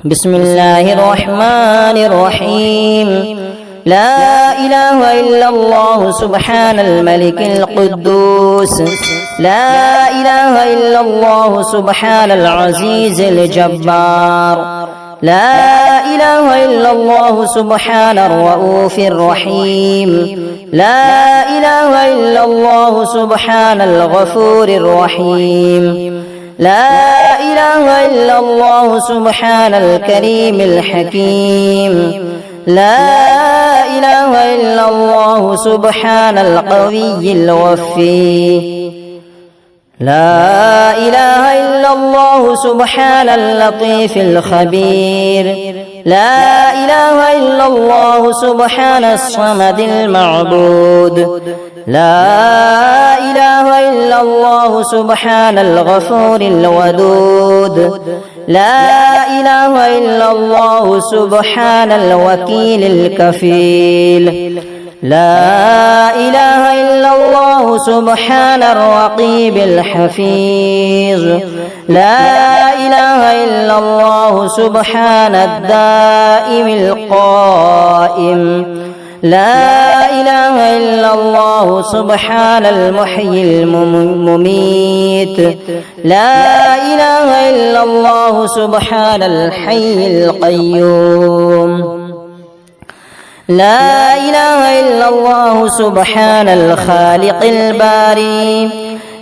بسم الله الرحمن الرحيم. لا إله إلا الله سبحان الملك القدوس. لا إله إلا الله سبحان العزيز الجبار. لا إله إلا الله سبحان الرؤوف الرحيم. لا إله إلا الله سبحان الغفور الرحيم. لا إله إلا الله سبحان الكريم الحكيم. لا إله إلا الله سبحان القوي الوفي. لا إله إلا الله سبحان اللطيف الخبير. لا إله إلا الله سبحان الصمد المعبود. لا إله إلا الله سبحان الغفور الودود. لا إله إلا الله سبحان الوكيل الكفيل. لا إله إلا الله سبحان الرقيب الحفيظ. لا إله إلا الله سبحان الدائم القائم. لا إله إلا الله سبحان المحيي المميت. لا إله إلا الله سبحان الحي القيوم. لا إله إلا الله سبحان الخالق الباري.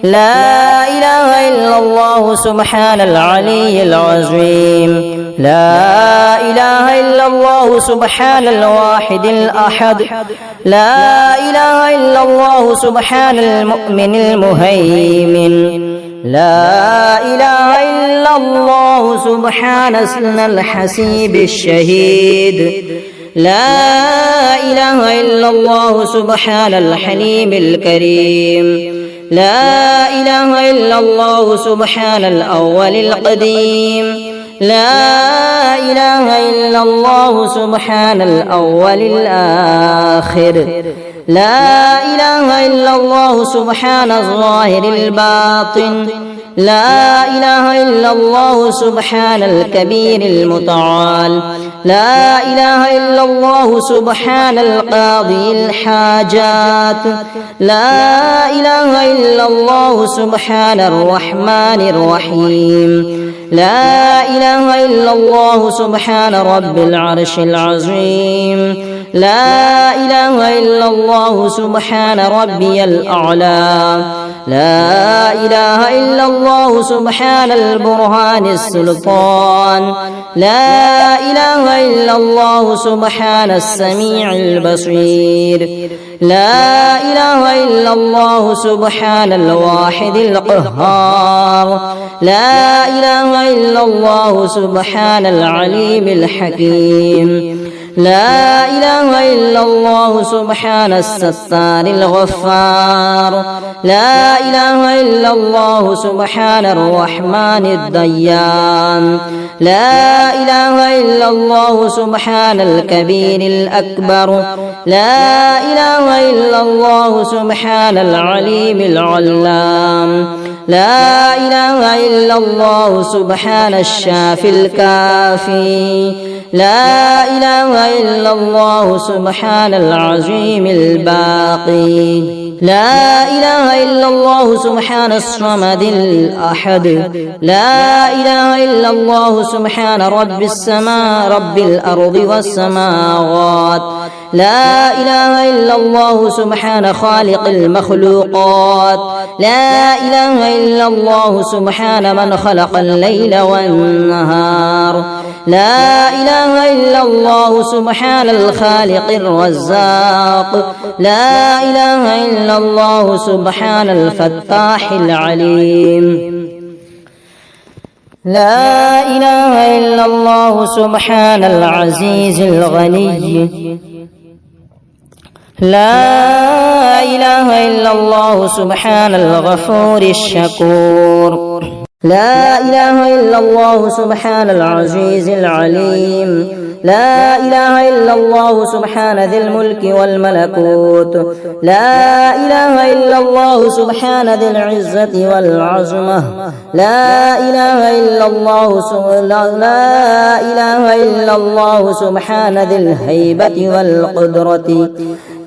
لا إله إلا الله سبحان العلي العظيم. لا إله إلا الله سبحان الواحد الأحد. لا إله إلا الله سبحان المؤمن المهيمن. لا إله إلا الله سبحان الحسيب الشهيد. لا إله إلا الله سبحان الحليم الكريم. لا إله إلا الله سبحان الأول القديم. لا إله إلا الله سبحان الأول الآخر. لا إله إلا الله سبحان الظاهر الباطن. لا إله إلا الله سبحان الكبير المتعال. لا إله إلا الله سبحان القاضي الحاجات. لا إله إلا الله سبحان الرحمن الرحيم. لا إله إلا الله سبحان رب العرش العظيم. لا إله إلا الله سبحان ربي الأعلى. لا إله إلا الله سبحان البرهان السلطان. لا إله إلا الله سبحان السميع البصير. لا إله إلا الله سبحان الواحد القهار. لا إله إلا الله سبحان العليم الحكيم. لا إله إلا الله سبحان الستار الغفار. لا إله إلا الله سبحان الرحمن الديان. لا إله إلا الله سبحان الكبير الأكبر. لا إله إلا الله سبحان العليم العلام. لا إله إلا الله سبحان الشافي الكافي. لا إله إلا الله سبحان العظيم الباقي. لا إله إلا الله سبحان الصمد الأحد. لا إله إلا الله سبحان رب السماء رب الأرض والسماوات. لا إله إلا الله سبحان خالق المخلوقات. لا إله إلا الله سبحان من خلق الليل والنهار. لا إله إلا الله سبحان الخالق الرزاق. لا إله إلا الله سبحان الفتاح العليم. لا إله إلا الله سبحان العزيز الغني. لا إله إلا الله سبحان الغفور الشكور. لا إله إلا الله سبحان العزيز العليم. لا إله إلا الله سبحان ذي الملك والملكوت. لا إله إلا الله سبحان ذي العزة والعظمة. لا إله إلا الله سبحان ذي الهيبة والقدرة.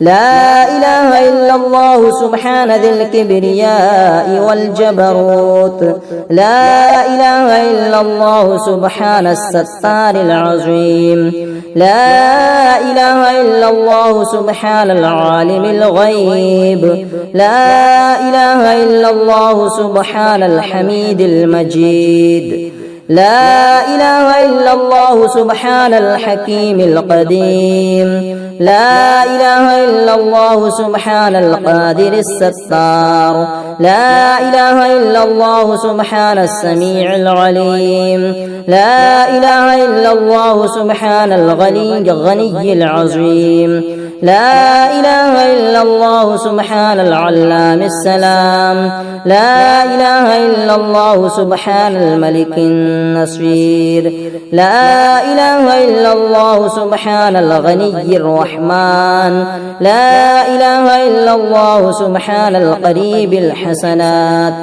لا إله إلا الله سبحان ذي الكبرياء والجبروت. لا إله إلا الله سبحان الستار العظيم. لا إله إلا الله سبحان العالم الغيب. لا إله إلا الله سبحان الحميد المجيد. لا إله إلا الله سبحان الحكيم القديم. لا إله إلا الله سبحان القادر الستار. لا إله إلا الله سبحان السميع العليم. لا إله إلا الله سبحان الغني العظيم. لا إله إلا الله سبحان العلام السلام. لا إله إلا الله سبحان الملك النصير. لا إله إلا الله سبحان الغني الرحمن. لا إله إلا الله سبحان القريب الحسنات.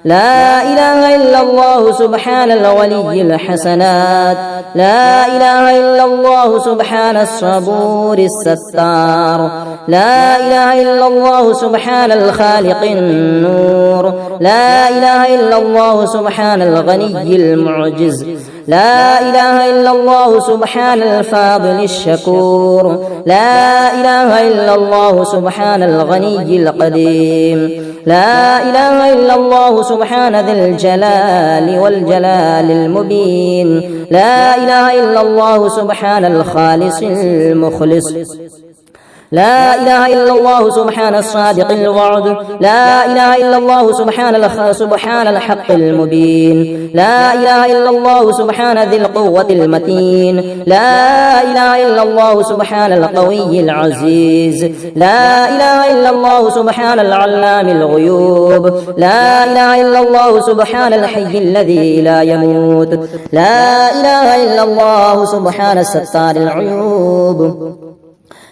لا إله إلا الله سبحان الولي الحسنات. لا إله إلا الله سبحان الصبور الستار. لا إله إلا الله سبحان الخالق النور. لا إله إلا الله سبحان الغني المعجز. لا إله إلا الله سبحان الفاضل الشكور. لا إله إلا الله سبحان الغني القديم. لا إله إلا الله سبحان ذي الجلال والجلال المبين. لا إله إلا الله سبحان الخالص المخلص. لا إله إلا الله سبحان الصادق الوعد. لا إله إلا الله سبحان الحق المبين. لا إله إلا الله سبحان ذي القوة المتين. لا إله إلا الله سبحان القوي العزيز. لا إله إلا الله سبحان العلام الغيوب. لا إله إلا الله سبحان الحي الذي لا يموت. لا إله إلا الله سبحان الستار العيوب.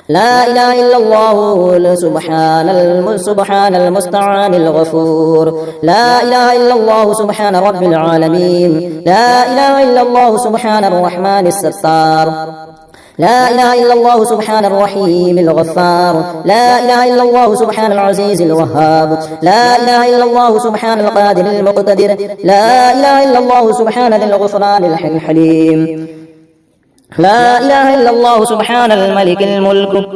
لا إله إلا الله سبحان المستعان الغفور. لا إله إلا الله سبحان رب العالمين. لا إله إلا الله سبحان الرحمن الستار. لا إله إلا الله سبحان الرحيم الغفار. لا إله إلا الله سبحان العزيز الوهاب. لا إله إلا الله سبحان القادر المقتدر. لا إله إلا الله سبحان ذي الغفران الحليم. لا إله إلا الله سبحان الملك الملك.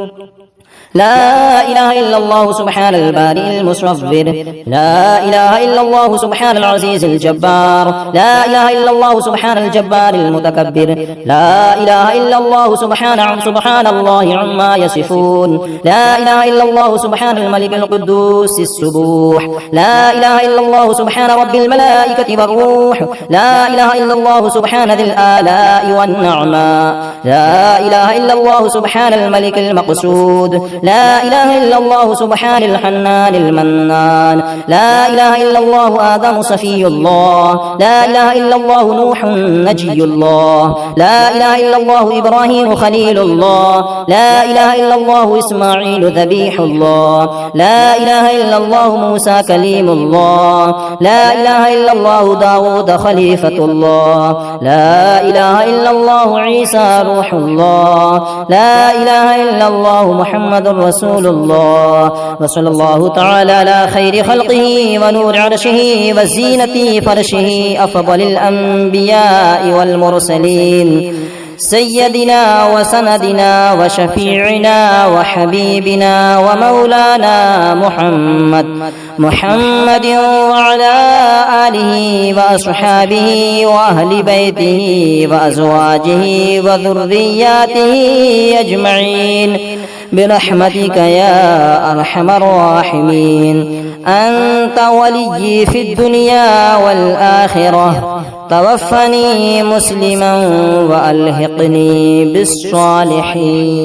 لا إله إلا الله سبحان البارئ المصور. لا إله إلا الله سبحان العزيز الجبار. لا إله إلا الله سبحان الجبار المتكبر. لا إله إلا الله سبحان الله عما يصفون. لا إله إلا الله سبحان الملك القدوس السبوح. لا إله إلا الله سبحان رب الملائكة والروح. لا إله إلا الله سبحان ذي الآلاء والنعماء. لا إله إلا الله سبحان الملك المقصود. لا إله إلا الله سبحان الحنان المنان. لا إله إلا الله آدم صفي الله. لا إله إلا الله نوح نجي الله. لا إله إلا الله إبراهيم خليل الله. لا إله إلا الله إسماعيل ذبيح الله. لا إله إلا الله موسى كليم الله. لا إله إلا الله داود خليفة الله. لا إله إلا الله عيسى روح الله. لا إله إلا الله محمد رسول الله. وصلى الله تعالى على خير خلقه ونور عرشه وزينة فرشه أفضل الأنبياء والمرسلين سيدنا وسندنا وشفيعنا وحبيبنا ومولانا محمد وعلى آله وأصحابه وأهل بيته وأزواجه وذرياته أجمعين برحمتك يا أرحم الراحمين. أنت ولي في الدنيا والآخرة. توفني مسلما وألحقني بالصالحين.